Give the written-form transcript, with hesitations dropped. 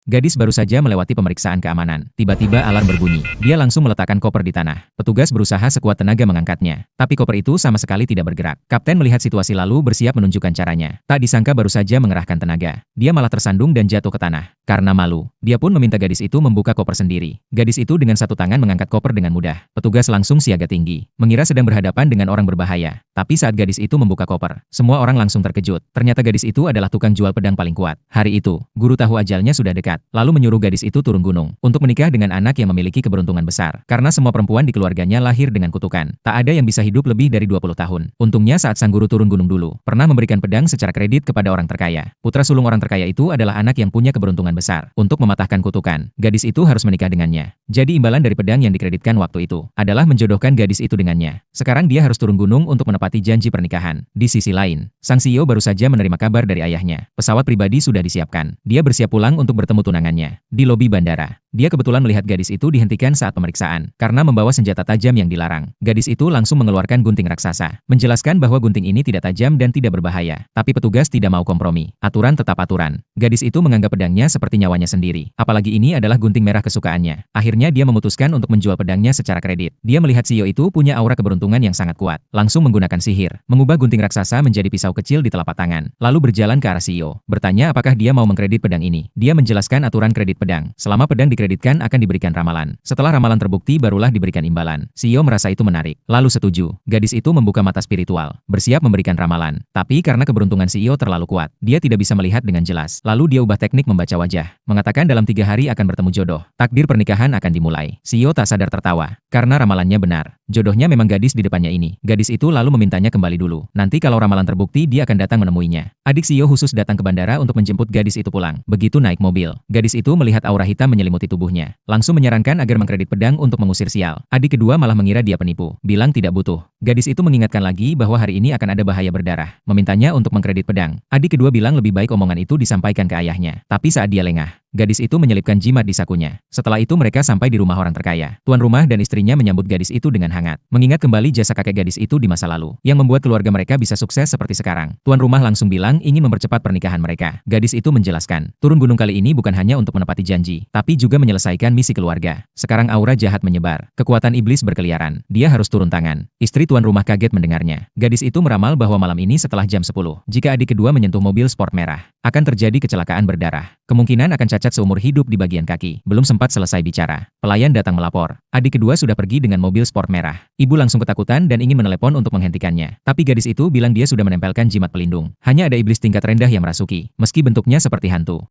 Gadis baru saja melewati pemeriksaan keamanan. Tiba-tiba alarm berbunyi. Dia langsung meletakkan koper di tanah. Petugas berusaha sekuat tenaga mengangkatnya. Tapi koper itu sama sekali tidak bergerak. Kapten melihat situasi lalu bersiap menunjukkan caranya. Tak disangka baru saja mengerahkan tenaga. Dia malah tersandung dan jatuh ke tanah. Karena malu, dia pun meminta gadis itu membuka koper sendiri. Gadis itu dengan satu tangan mengangkat koper dengan mudah. Petugas langsung siaga tinggi. Mengira sedang berhadapan dengan orang berbahaya. Tapi saat gadis itu membuka koper, semua orang langsung terkejut. Ternyata gadis itu adalah tukang jual pedang paling kuat. Hari itu, guru tahu ajalnya sudah dekat. Lalu menyuruh gadis itu turun gunung untuk menikah dengan anak yang memiliki keberuntungan besar. Karena semua perempuan di keluarganya lahir dengan kutukan. Tak ada yang bisa hidup lebih dari 20 tahun. Untungnya saat sang guru turun gunung dulu, pernah memberikan pedang secara kredit kepada orang terkaya. Putra sulung orang terkaya itu adalah anak yang punya keberuntungan besar. Untuk mematahkan kutukan, gadis itu harus menikah dengannya. Jadi imbalan dari pedang yang dikreditkan waktu itu adalah menjodohkan gadis itu dengannya. Sekarang dia harus turun gunung untuk menepati janji pernikahan. Di sisi lain, sang CEO baru saja menerima kabar dari ayahnya. Pesawat pribadi sudah disiapkan. Dia bersiap pulang untuk bertemu tunangannya. Di lobi bandara, dia kebetulan melihat gadis itu dihentikan saat pemeriksaan karena membawa senjata tajam yang dilarang. Gadis itu langsung mengeluarkan gunting raksasa, menjelaskan bahwa gunting ini tidak tajam dan tidak berbahaya. Tapi petugas tidak mau kompromi. Aturan tetap aturan. Gadis itu menganggap pedangnya seperti nyawanya sendiri. Apalagi ini adalah gunting merah kesukaannya. Akhirnya dia memutuskan untuk menjual pedangnya secara kredit. Dia melihat CEO itu punya aura keberuntungan yang sangat kuat. Langsung menggunakan sihir, mengubah gunting raksasa menjadi pisau kecil di telapak tangan. Lalu berjalan ke arah CEO. Bertanya apakah dia mau mengkredit pedang ini. Dia menjelaskan aturan kredit pedang. Selama pedang dikreditkan akan diberikan ramalan. Setelah ramalan terbukti barulah diberikan imbalan. CEO merasa itu menarik. Lalu setuju. Gadis itu membuka mata spiritual, bersiap memberikan ramalan. Tapi karena keberuntungan CEO terlalu kuat, dia tidak bisa melihat dengan jelas. Lalu dia ubah teknik membaca wajah. Mengatakan dalam 3 hari akan bertemu jodoh. Takdir pernikahan akan dimulai. CEO tak sadar tertawa. Karena ramalannya benar. Jodohnya memang gadis di depannya ini. Gadis itu lalu memintanya kembali dulu. Nanti kalau ramalan terbukti dia akan datang menemuinya. Adik CEO khusus datang ke bandara untuk menjemput gadis itu pulang. Begitu naik mobil, gadis itu melihat aura hitam menyelimuti tubuhnya. Langsung menyarankan agar mengkredit pedang untuk mengusir sial. Adik kedua malah mengira dia penipu. Bilang tidak butuh. Gadis itu mengingatkan lagi bahwa hari ini akan ada bahaya berdarah. Memintanya untuk mengkredit pedang. Adik kedua bilang lebih baik omongan itu disampaikan ke ayahnya. Tapi saat dia lengah, gadis itu menyelipkan jimat di sakunya. Setelah itu mereka sampai di rumah orang terkaya. Tuan rumah dan istrinya menyambut gadis itu dengan hangat. Mengingat kembali jasa kakek gadis itu di masa lalu, yang membuat keluarga mereka bisa sukses seperti sekarang. Tuan rumah langsung bilang ingin mempercepat pernikahan mereka. Gadis itu menjelaskan, turun gunung kali ini bukan hanya untuk menepati janji, tapi juga menyelesaikan misi keluarga. Sekarang aura jahat menyebar. Kekuatan iblis berkeliaran. Dia harus turun tangan. Istri tuan rumah kaget mendengarnya. Gadis itu meramal bahwa malam ini setelah jam 10, jika adik kedua menyentuh mobil sport merah, akan terjadi kecelakaan berdarah. Kemungkinan akan cacat seumur hidup di bagian kaki. Belum sempat selesai bicara, pelayan datang melapor. Adik kedua sudah pergi dengan mobil sport merah. Ibu langsung ketakutan dan ingin menelepon untuk menghentikannya. Tapi gadis itu bilang dia sudah menempelkan jimat pelindung. Hanya ada iblis tingkat rendah yang merasuki, meski bentuknya seperti hantu.